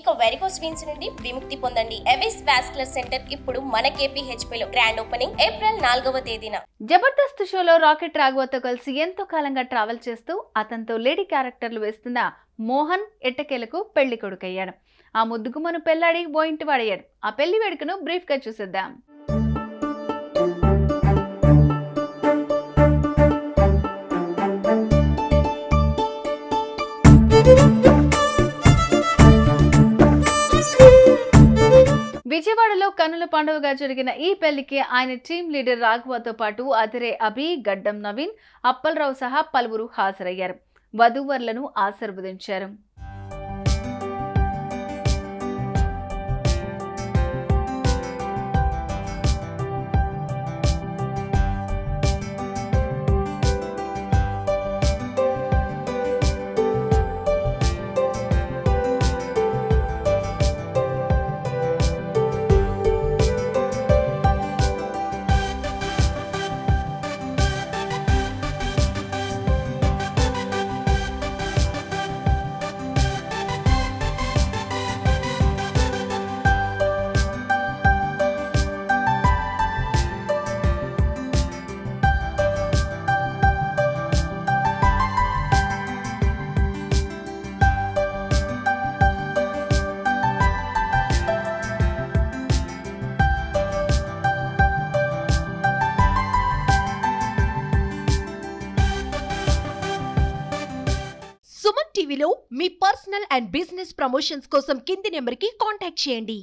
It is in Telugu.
ఇక వెరికోస్ వెయిన్స్ నుండి విముక్తి పొందండి. ఎవిస్ వాస్కులర్ సెంటర్ ఇప్పుడు మన KPHP లో గ్రాండ్ ఓపెనింగ్ ఏప్రిల్ 4వ తేదీన. జబర్దస్త్ షోలో రాకెట్ రాఘవతో కలిసి ఎంతో కాలంగా ట్రావెల్ చేస్తూ అతనితో లేడీ క్యారెక్టర్లు వేస్తున్న మోహన్ ఎట్టకేలకు పెళ్లి కొడుకయ్యాడు. ఆ ముద్దుగుమ్మను పెళ్లాడి ఓ ఇంటి వాడయ్యాడు. ఆ పెళ్లి వేడుకను బ్రీఫ్ గా చూసేద్దాం. విజయవాడలో కన్నుల పండుగగా జరిగిన ఈ పెళ్లికి ఆయన టీం లీడర్ రాఘవతో పాటు అదిరే అభి, గడ్డం నవీన్, అప్పలరావు సహా పలువురు హాజరయ్యారు. వధూవరులను ఆశీర్వదించారు. సుమన్ టీవీలో మీ పర్సనల్ అండ్ బిజినెస్ ప్రమోషన్స్ కోసం కింది నెంబర్కి కాంటాక్ట్ చేయండి.